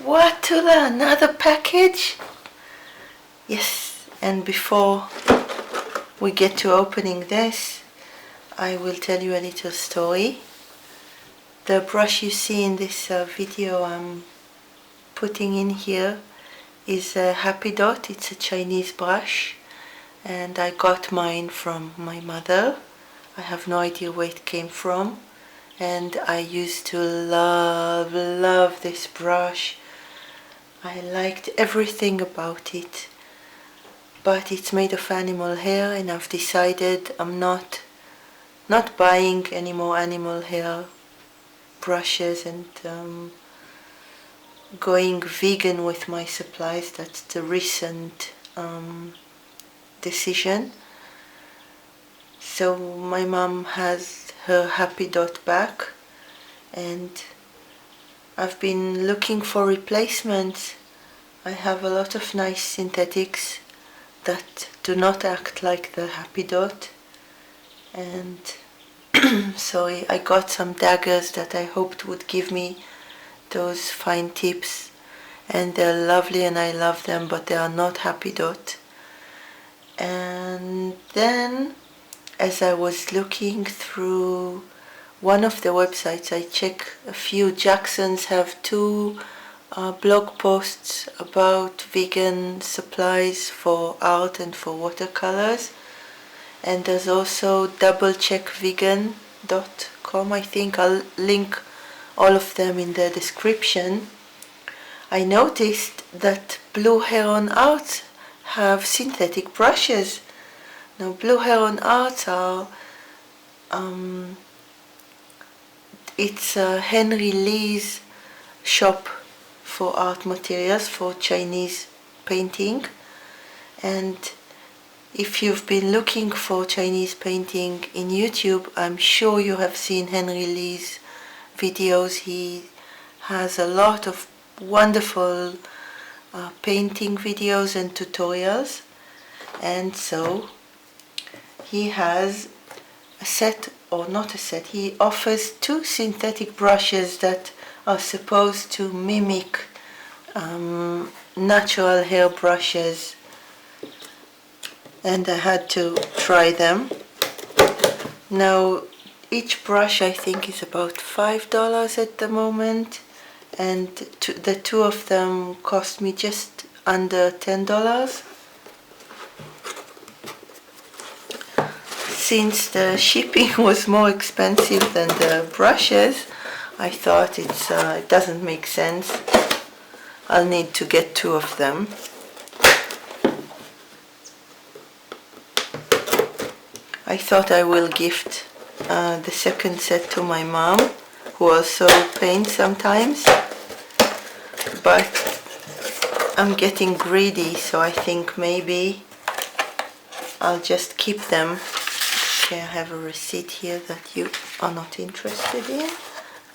What, Tula? Another package? Yes, and before we get to opening this, I will tell you a little story. The brush you see in this video I'm putting in here is a Happy Dot. It's a Chinese brush, and I got mine from my mother. I have no idea where it came from, and I used to love this brush. I liked everything about it, but it's made of animal hair, and I've decided I'm not buying any more animal hair brushes and going vegan with my supplies. That's the recent decision. So my mom has her Happy Dot back, and I've been looking for replacements. I have a lot of nice synthetics that do not act like the Happy Dot, and so I got some daggers that I hoped would give me those fine tips, and they're lovely and I love them, but they are not Happy Dot. And then as I was looking through one of the websites, I check a few. Jackson's have two blog posts about vegan supplies for art and for watercolors, and there's also doublecheckvegan.com. I think I'll link all of them in the description. I noticed that Blue Heron Arts have synthetic brushes. Now Blue Heron Arts are it's Henry Lee's shop for art materials for Chinese painting, and if you've been looking for Chinese painting in YouTube, I'm sure you have seen Henry Lee's videos. He has a lot of wonderful painting videos and tutorials, and so he has a set, or not a set, he offers two synthetic brushes that are supposed to mimic natural hair brushes, and I had to try them. Now each brush I think is about $5 at the moment, and the two of them cost me just under $10. Since the shipping was more expensive than the brushes, I thought it doesn't make sense. I'll need to get two of them. I thought I will gift the second set to my mom, who also paints sometimes, but I'm getting greedy, so I think maybe I'll just keep them. Okay, I have a receipt here that you are not interested in,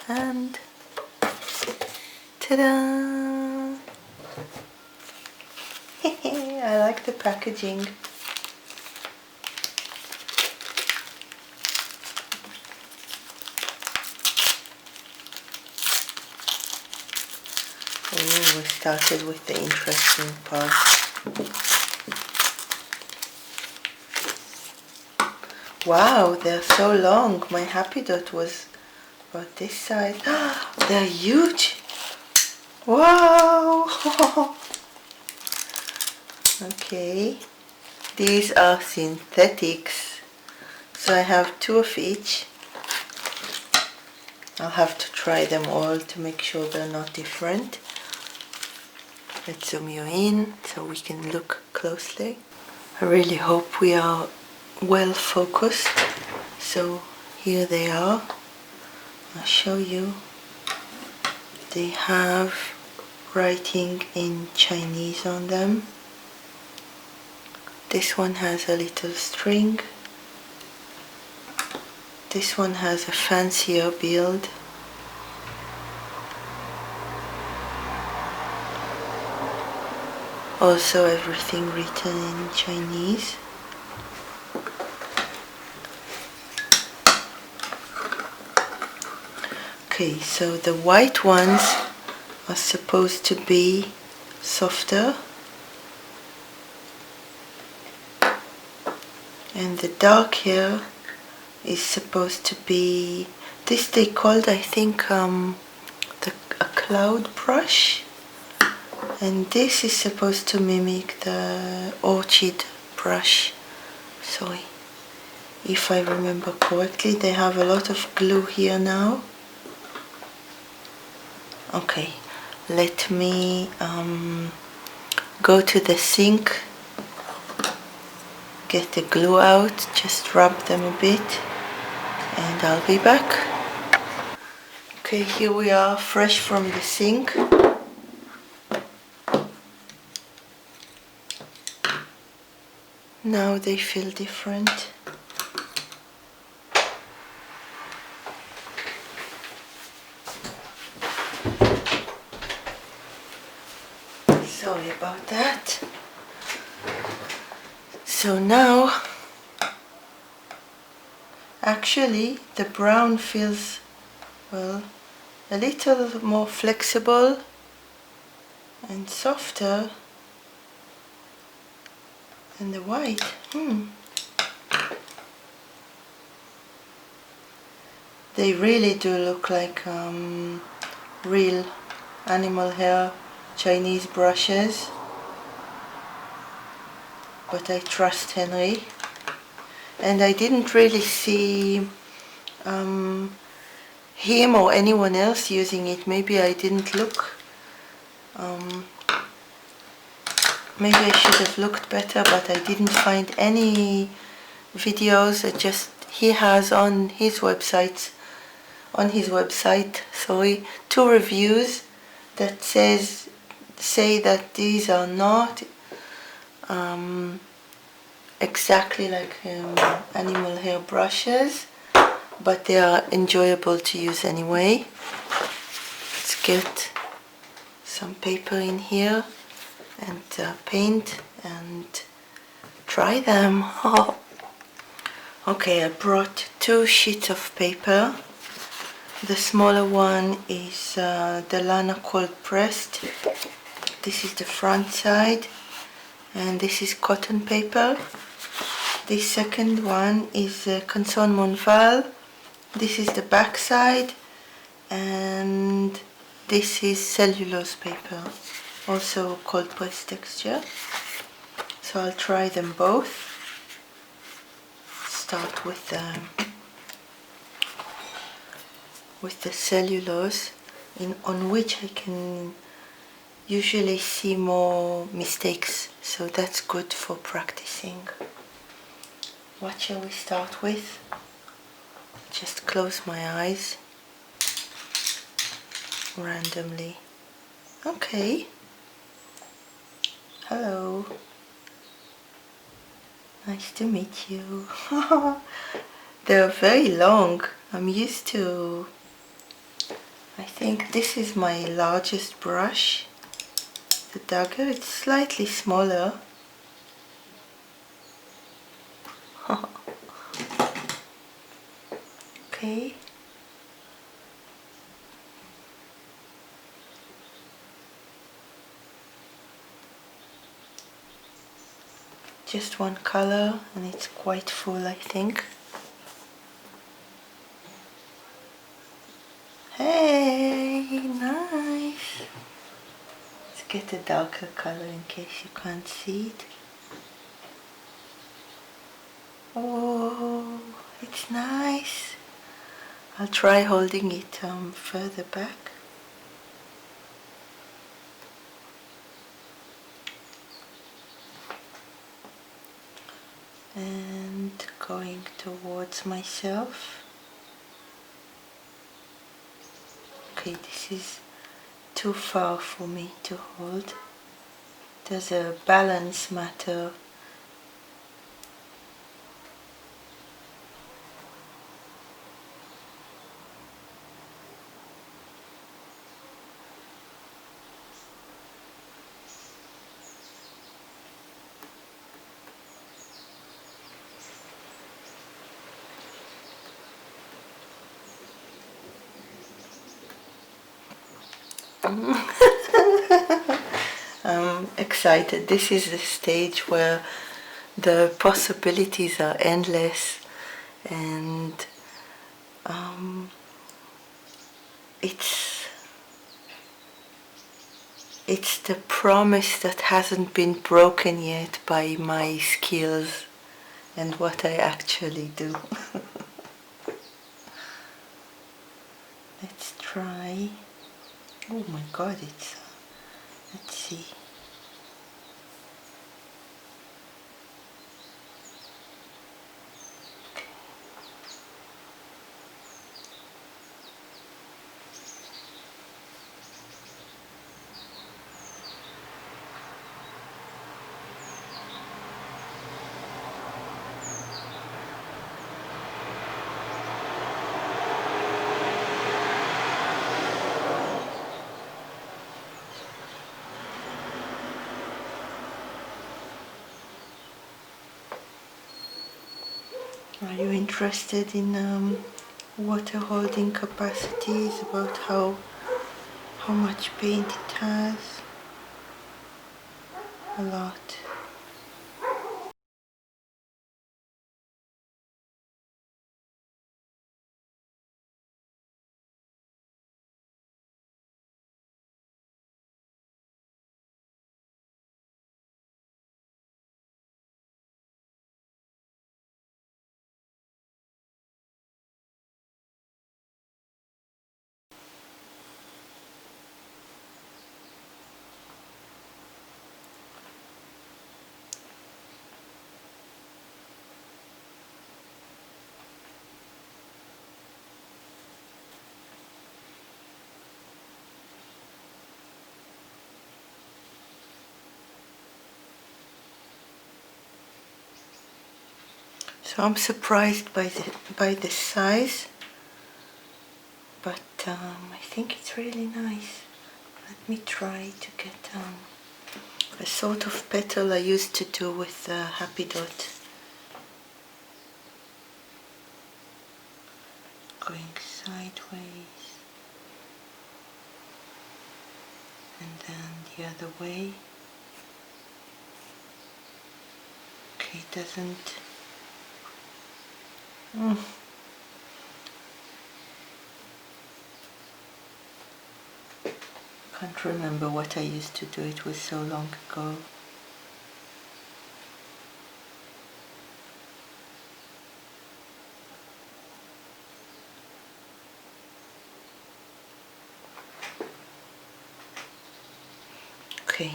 and ta-da! I like the packaging. Oh, we started with the interesting part. Wow, they're so long. My Happy Dot was about this size. They're huge. Wow. Okay, these are synthetics, so I have two of each. I'll have to try them all to make sure they're not different. Let's zoom you in so we can look closely. I really hope we are well focused. So here they are. I'll show you. They have writing in Chinese on them. This one has a little string. This one has a fancier build. Also everything written in Chinese. Okay, so the white ones are supposed to be softer, and the dark here is supposed to be, this they called, I think, a cloud brush, and this is supposed to mimic the Orchid brush. Sorry, if I remember correctly. They have a lot of glue here now. Okay, let me go to the sink, get the glue out, just rub them a bit, and I'll be back. Okay, here we are, fresh from the sink. Now they feel different. Sorry about that. So now, actually, the brown feels, well, a little more flexible and softer than the white. They really do look like real animal hair Chinese brushes, but I trust Henry, and I didn't really see him or anyone else using it. Maybe I didn't look. Maybe I should have looked better, but I didn't find any videos. He has on his website, sorry, 2 reviews that say that these are not exactly like animal hair brushes, but they are enjoyable to use anyway. Let's get some paper in here and paint and try them. Okay, I brought 2 sheets of paper. The smaller one is the Lana Lanaquarelle pressed. This is the front side, and this is cotton paper. The second one is Canson Montval. This is the back side, and this is cellulose paper, also cold press texture. So I'll try them both. Start with the cellulose, on which I can usually see more mistakes, so that's good for practicing. What shall we start with? Just close my eyes randomly. Okay. Hello. Nice to meet you. They're very long. I'm used to, I think this is my largest brush. The dagger, it's slightly smaller. Okay. Just one color, and it's quite full, I think. Hey, nice. Let's get a darker color in case you can't see it. Oh, it's nice. I'll try holding it further back. And going towards myself. Okay, this is too far for me to hold. There's a balance matter. I'm excited. This is the stage where the possibilities are endless, and it's the promise that hasn't been broken yet by my skills and what I actually do. Let's try. Oh my god, it's let's see. Are you interested in water holding capacities, about how much paint it has? A lot. So I'm surprised by the size, but I think it's really nice. Let me try to get a sort of petal I used to do with Happy Dot. Going sideways and then the other way. Okay, it doesn't. Can't remember what I used to do, it was so long ago. Okay,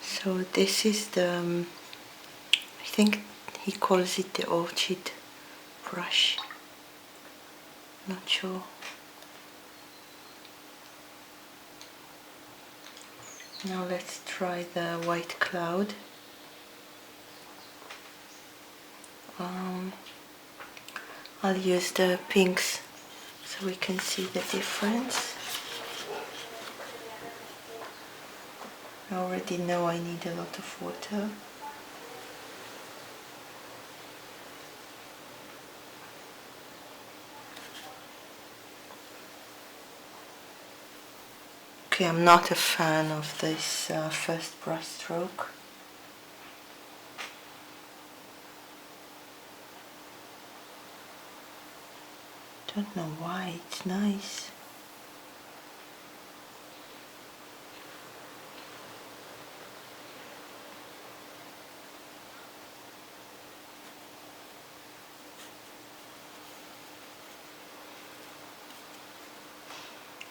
so this is the, I think he calls it the Orchid brush, not sure. Now let's try the white cloud. I'll use the pinks so we can see the difference. I already know I need a lot of water. Okay, I'm not a fan of this first brush stroke. Don't know why, it's nice.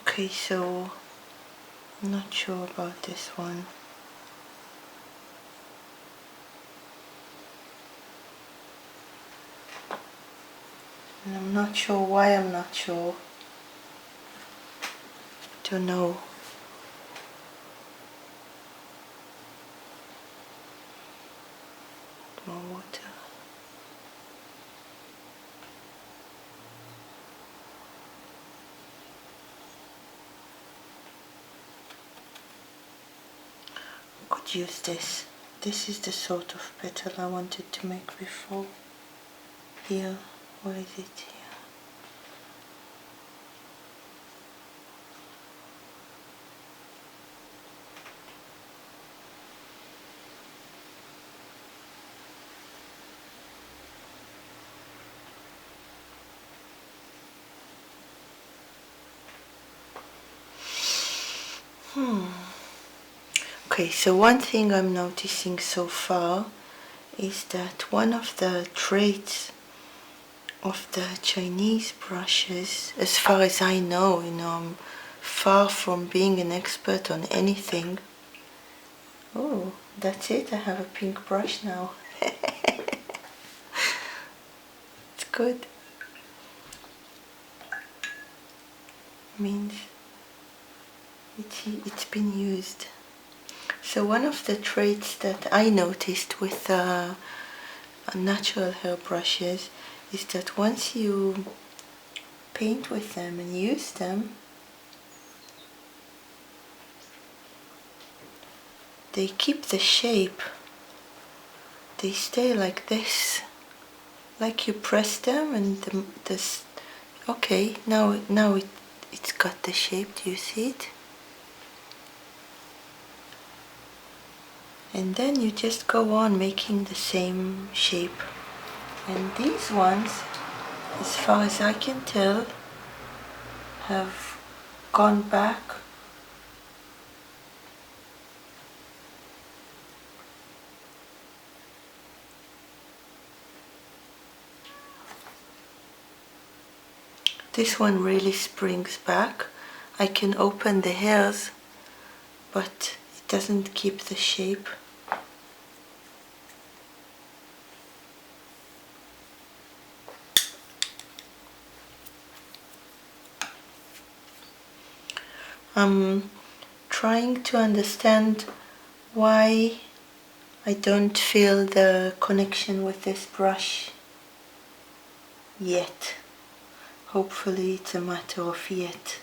Okay, so I'm not sure about this one. And I'm not sure why I'm not sure. Don't know. More water. Could use this. This is the sort of petal I wanted to make before. Here, where is it here? Okay, so one thing I'm noticing so far is that one of the traits of the Chinese brushes, as far as I know, I'm far from being an expert on anything. Oh, that's it, I have a pink brush now. It's good. Means it's been used. So one of the traits that I noticed with natural hair brushes is that once you paint with them and use them, they keep the shape. They stay like this, like you press them and this. Okay, now it's got the shape. Do you see it? And then you just go on making the same shape. And these ones, as far as I can tell, have gone back. This one really springs back. I can open the hairs, but it doesn't keep the shape. I'm trying to understand why I don't feel the connection with this brush yet. Hopefully it's a matter of yet.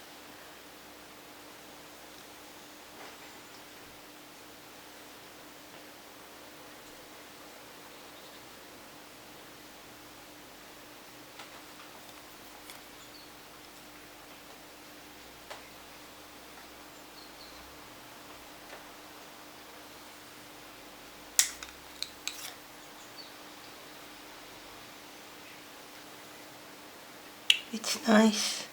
It's nice.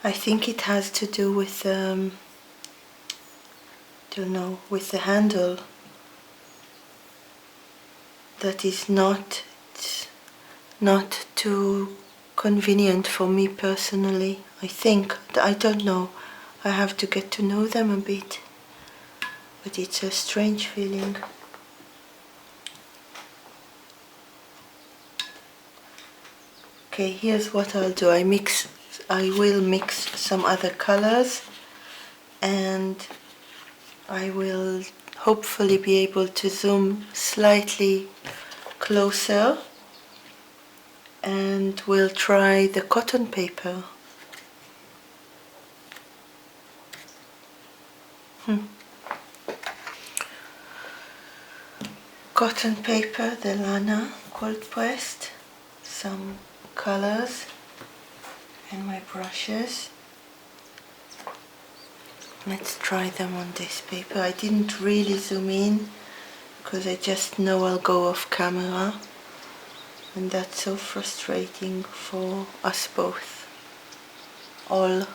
I think it has to do with, don't know, with the handle. That is not too convenient for me personally. I think, I don't know. I have to get to know them a bit. But it's a strange feeling. Okay, here's what I'll do. I will mix some other colors, and I will hopefully be able to zoom slightly closer, and we'll try the cotton paper. Cotton paper, the Lana cold pressed, some colors, and my brushes. Let's try them on this paper. I didn't really zoom in because I just know I'll go off camera, and that's so frustrating for us both. All.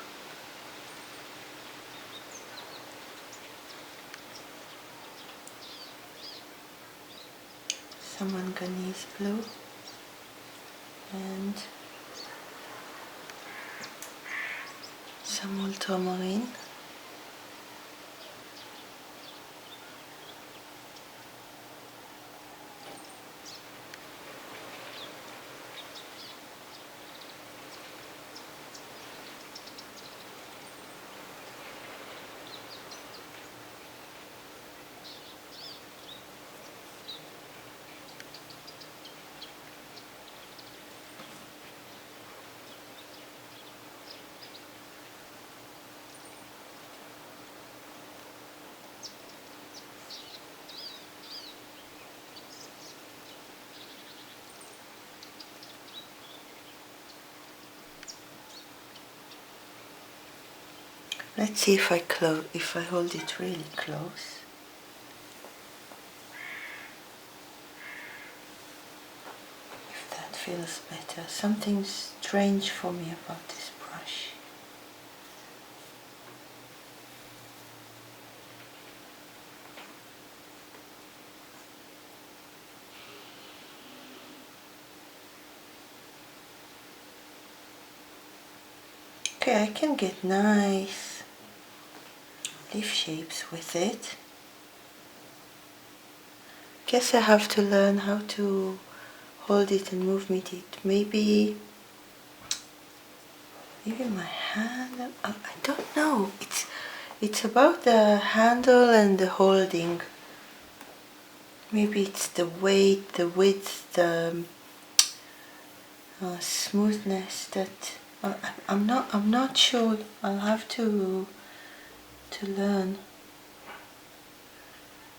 Some manganese blue and some ultramarine. Let's see if I hold it really close. If that feels better. Something strange for me about this brush. Okay, I can get nice leaf shapes with it. Guess I have to learn how to hold it and move it. Maybe my hand. I don't know. It's about the handle and the holding. Maybe it's the weight, the width, the smoothness that I'm not sure. I'll have to learn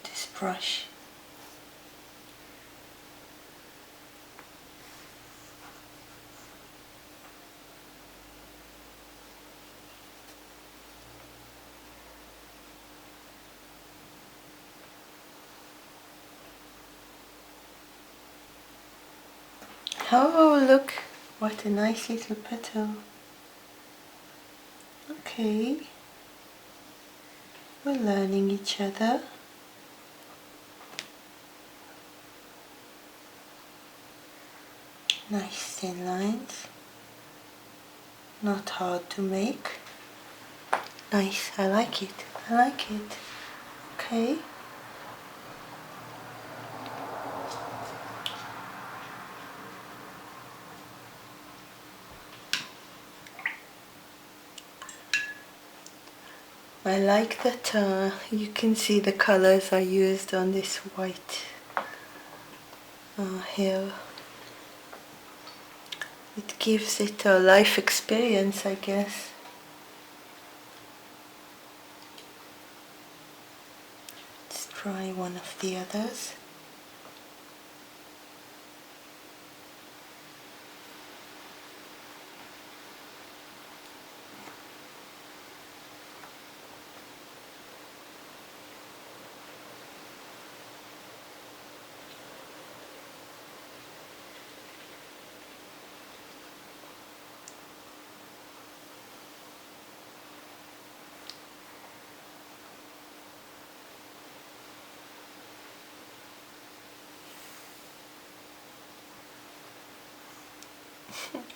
this brush. Oh, look, what a nice little petal. Okay, we're learning each other. Nice thin lines, not hard to make. Nice, I like it, I like it. Okay. I like that you can see the colors I used on this white here. It gives it a life experience, I guess. Let's try one of the others.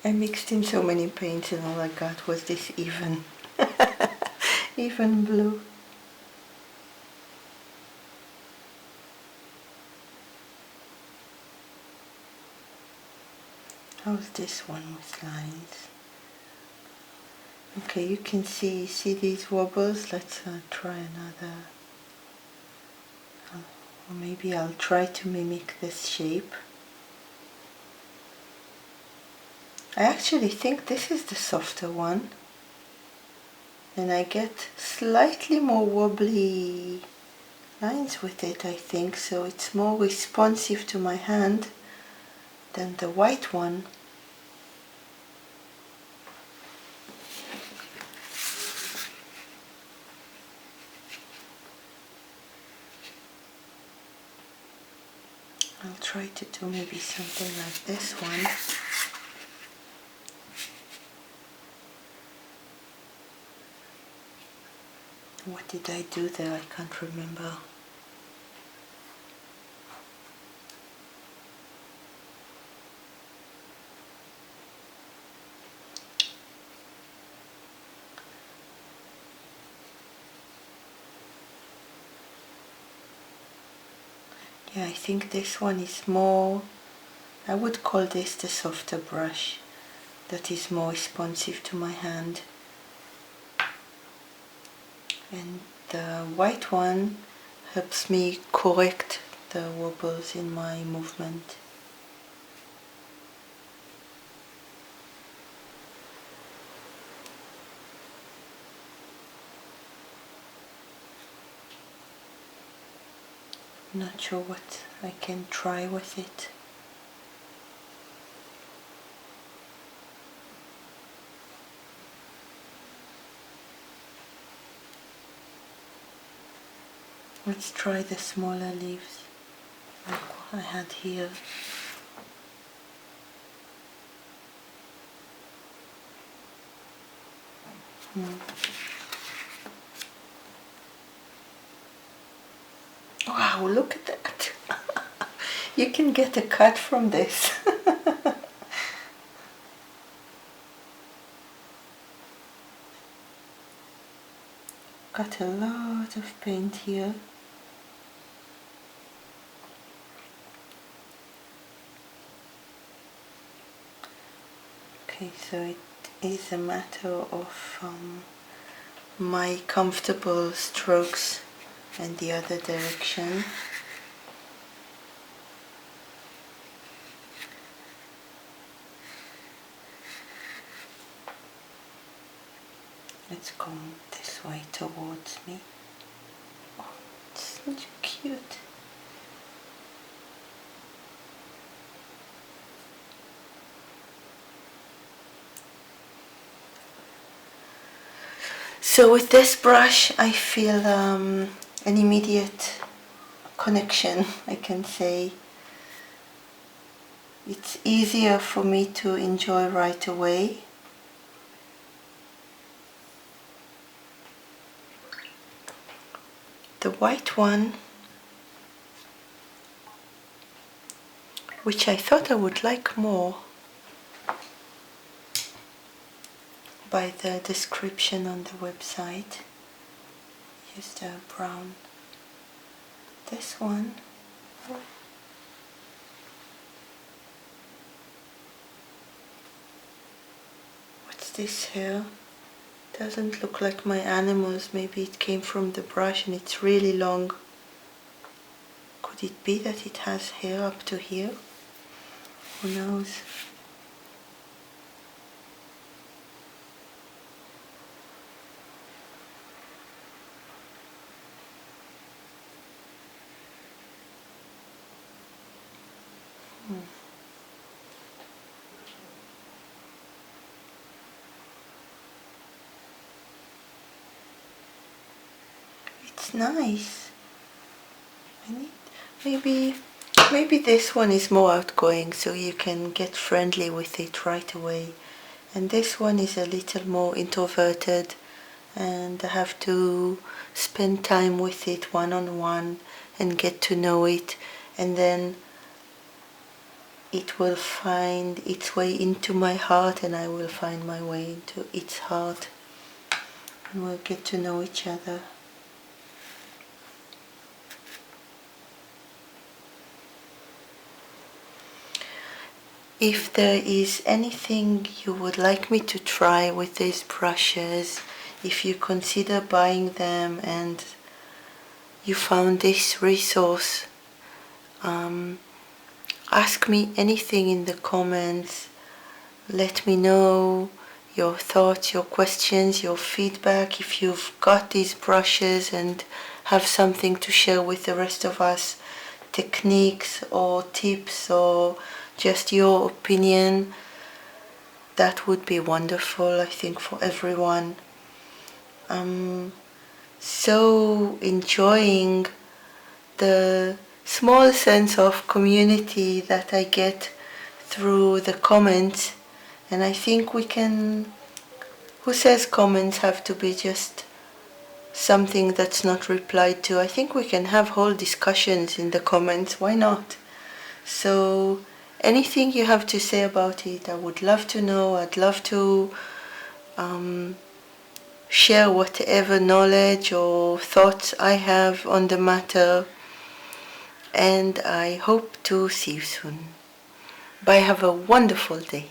I mixed in so many paints and all I got was this even, even blue. How's this one with lines? Okay, you can see these wobbles. Let's try another. Or maybe I'll try to mimic this shape. I actually think this is the softer one. And I get slightly more wobbly lines with it, I think. So it's more responsive to my hand than the white one. I'll try to do maybe something like this one. What did I do there? I can't remember. Yeah, I think this one is more, I would call this the softer brush that is more responsive to my hand. And the white one helps me correct the wobbles in my movement. I'm not sure what I can try with it. Let's try the smaller leaves like I had here. Wow, look at that. You can get a cut from this. Got a lot of paint here. Okay, so it is a matter of my comfortable strokes and the other direction. Let's come this way towards me. Oh, it's such cute. So with this brush I feel an immediate connection, I can say. It's easier for me to enjoy right away. The white one, which I thought I would like more by the description on the website, use the brown. This one, what's this here? Doesn't look like my animals. Maybe it came from the brush and it's really long. Could it be that it has hair up to here? Who knows? It's nice. Maybe this one is more outgoing, so you can get friendly with it right away. And this one is a little more introverted, and I have to spend time with it one-on-one and get to know it, and then it will find its way into my heart and I will find my way into its heart, and we'll get to know each other. If there is anything you would like me to try with these brushes, if you consider buying them and you found this resource, ask me anything in the comments. Let me know your thoughts, your questions, your feedback. If you've got these brushes and have something to share with the rest of us, techniques or tips or just your opinion, that would be wonderful, I think, for everyone. I'm so enjoying the small sense of community that I get through the comments, and I think we can, who says comments have to be just something that's not replied to? I think we can have whole discussions in the comments, why not? So anything you have to say about it, I would love to know. I'd love to share whatever knowledge or thoughts I have on the matter, and I hope to see you soon. Bye, have a wonderful day.